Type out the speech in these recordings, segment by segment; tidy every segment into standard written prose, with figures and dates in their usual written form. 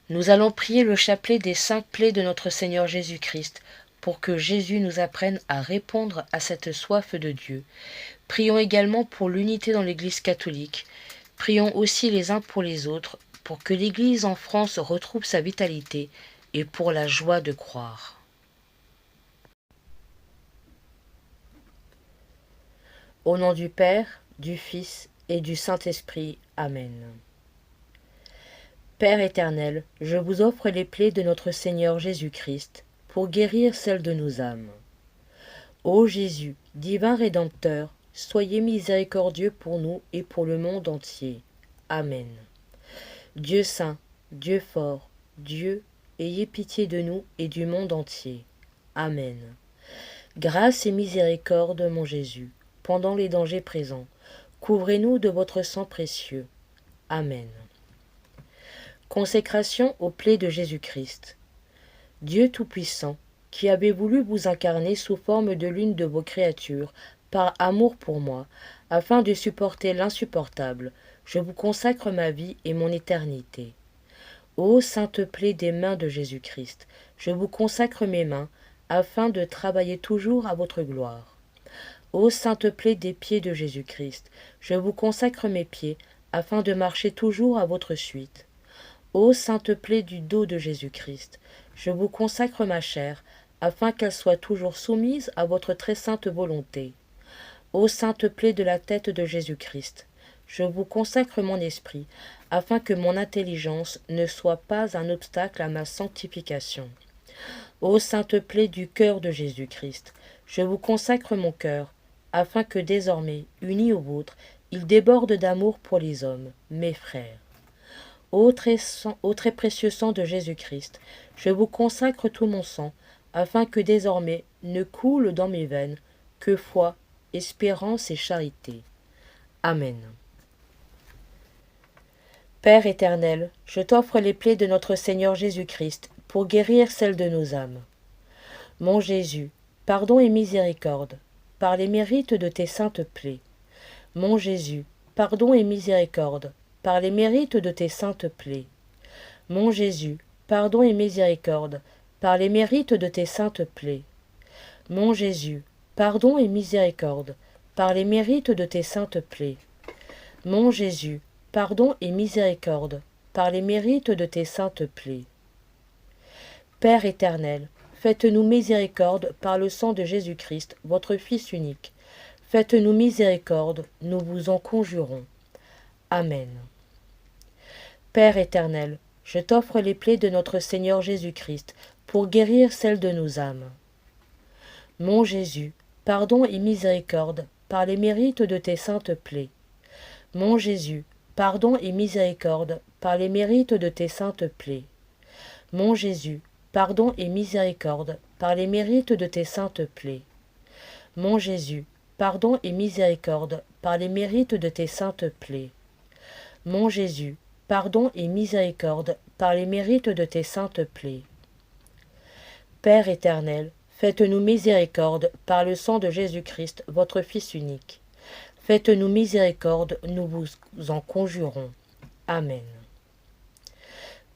Nous allons prier le chapelet des 5 plaies de notre Seigneur Jésus-Christ, pour que Jésus nous apprenne à répondre à cette soif de Dieu. Prions également pour l'unité dans l'Église catholique. Prions aussi les uns pour les autres, pour que l'Église en France retrouve sa vitalité et pour la joie de croire. Au nom du Père, du Fils et du Saint-Esprit. Amen. Père éternel, je vous offre les plaies de notre Seigneur Jésus-Christ, pour guérir celles de nos âmes. Ô Jésus, divin Rédempteur, soyez miséricordieux pour nous et pour le monde entier. Amen. Dieu saint, Dieu fort, Dieu, ayez pitié de nous et du monde entier. Amen. Grâce et miséricorde, mon Jésus, pendant les dangers présents, couvrez-nous de votre sang précieux. Amen. Consécration aux plaies de Jésus-Christ. Dieu Tout-Puissant, qui avez voulu vous incarner sous forme de l'une de vos créatures, par amour pour moi, afin de supporter l'insupportable, je vous consacre ma vie et mon éternité. Ô sainte plaie des mains de Jésus-Christ, je vous consacre mes mains, afin de travailler toujours à votre gloire. Ô sainte plaie des pieds de Jésus-Christ, je vous consacre mes pieds, afin de marcher toujours à votre suite. Ô sainte plaie du dos de Jésus-Christ, je vous consacre ma chair, afin qu'elle soit toujours soumise à votre très sainte volonté. Ô sainte plaie de la tête de Jésus-Christ, je vous consacre mon esprit, afin que mon intelligence ne soit pas un obstacle à ma sanctification. Ô sainte plaie du cœur de Jésus-Christ, je vous consacre mon cœur, afin que désormais, uni au vôtre, il déborde d'amour pour les hommes, mes frères. Ô très précieux sang de Jésus-Christ, je vous consacre tout mon sang, afin que désormais ne coule dans mes veines que foi, espérance et charité. Amen. Père éternel, je t'offre les plaies de notre Seigneur Jésus-Christ pour guérir celles de nos âmes. Mon Jésus, pardon et miséricorde, par les mérites de tes saintes plaies. Mon Jésus, pardon et miséricorde, par les mérites de tes saintes plaies. Mon Jésus, pardon et miséricorde, par les mérites de tes saintes plaies. Mon Jésus, pardon et miséricorde, par les mérites de tes saintes plaies. Mon Jésus, pardon et miséricorde, par les mérites de tes saintes plaies. Père éternel, faites-nous miséricorde par le sang de Jésus-Christ, votre Fils unique. Faites-nous miséricorde, nous vous en conjurons. Amen. Père éternel, je t'offre les plaies de notre Seigneur Jésus-Christ, pour guérir celles de nos âmes. Mon Jésus, pardon et miséricorde, par les mérites de tes saintes plaies. Mon Jésus, pardon et miséricorde, par les mérites de tes saintes plaies. Mon Jésus, pardon et miséricorde, par les mérites de tes saintes plaies. Mon Jésus, pardon et miséricorde, par les mérites de tes saintes plaies. Mon Jésus, pardon et miséricorde, par les mérites de tes saintes plaies. Père éternel, faites-nous miséricorde par le sang de Jésus-Christ, votre Fils unique. Faites-nous miséricorde, nous vous en conjurons. Amen.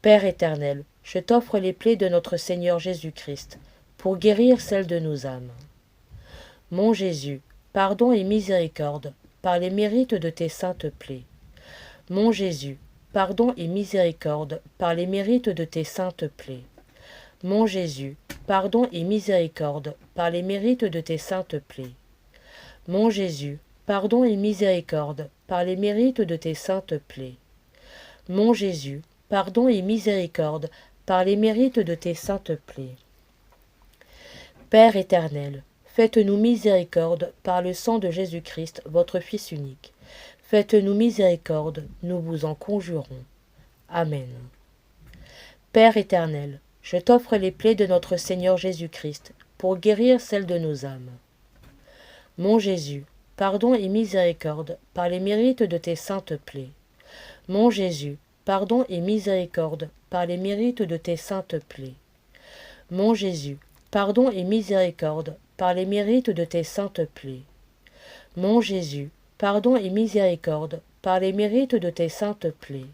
Père éternel, je t'offre les plaies de notre Seigneur Jésus-Christ, pour guérir celles de nos âmes. Mon Jésus, pardon et miséricorde, par les mérites de tes saintes plaies. Mon Jésus, pardon et miséricorde, par les mérites de tes saintes plaies. Mon Jésus, pardon et miséricorde, par les mérites de tes saintes plaies. Mon Jésus, pardon et miséricorde, par les mérites de tes saintes plaies. Mon Jésus, pardon et miséricorde, par les mérites de tes saintes plaies. Père éternel, faites-nous miséricorde par le sang de Jésus-Christ, votre Fils unique. Faites-nous miséricorde, nous vous en conjurons. Amen. Père éternel, je t'offre les plaies de notre Seigneur Jésus-Christ, pour guérir celles de nos âmes. Mon Jésus, pardon et miséricorde, par les mérites de tes saintes plaies. Mon Jésus, pardon et miséricorde, par les mérites de tes saintes plaies. Mon Jésus, pardon et miséricorde, par les mérites de tes saintes plaies. Mon Jésus, pardon et miséricorde, par les mérites de tes saintes plaies.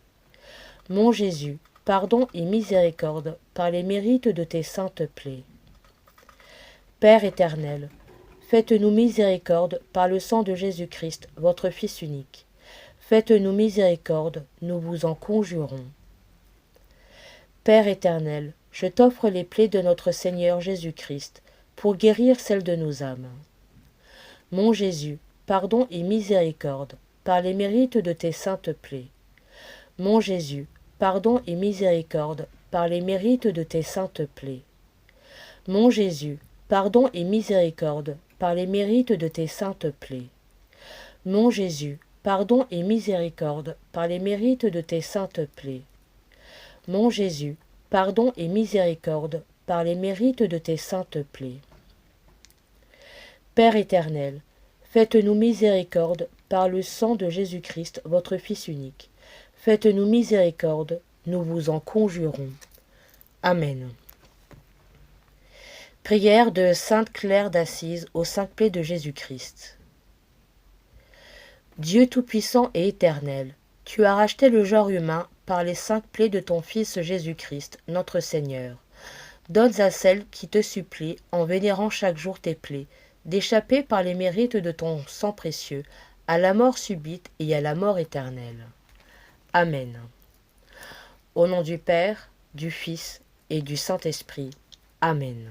Mon Jésus, pardon et miséricorde par les mérites de tes saintes plaies. Père éternel, faites-nous miséricorde par le sang de Jésus-Christ, votre Fils unique. Faites-nous miséricorde, nous vous en conjurons. Père éternel, je t'offre les plaies de notre Seigneur Jésus-Christ, pour guérir celles de nos âmes. Mon Jésus, pardon et miséricorde, par les mérites de tes saintes plaies. Mon Jésus, pardon et miséricorde, par les mérites de tes saintes plaies. Mon Jésus, pardon et miséricorde, par les mérites de tes saintes plaies. Mon Jésus, pardon et miséricorde, par les mérites de tes saintes plaies. Mon Jésus, pardon et miséricorde, par les mérites de tes saintes plaies. Père éternel, faites-nous miséricorde par le sang de Jésus-Christ, votre Fils unique. Faites-nous miséricorde, nous vous en conjurons. Amen. Prière de Sainte Claire d'Assise aux 5 plaies de Jésus-Christ. Dieu tout-puissant et éternel, tu as racheté le genre humain par les 5 plaies de ton Fils Jésus-Christ, notre Seigneur. Donne à celles qui te supplient, en vénérant chaque jour tes plaies, d'échapper par les mérites de ton sang précieux à la mort subite et à la mort éternelle. Amen. Au nom du Père, du Fils et du Saint-Esprit. Amen.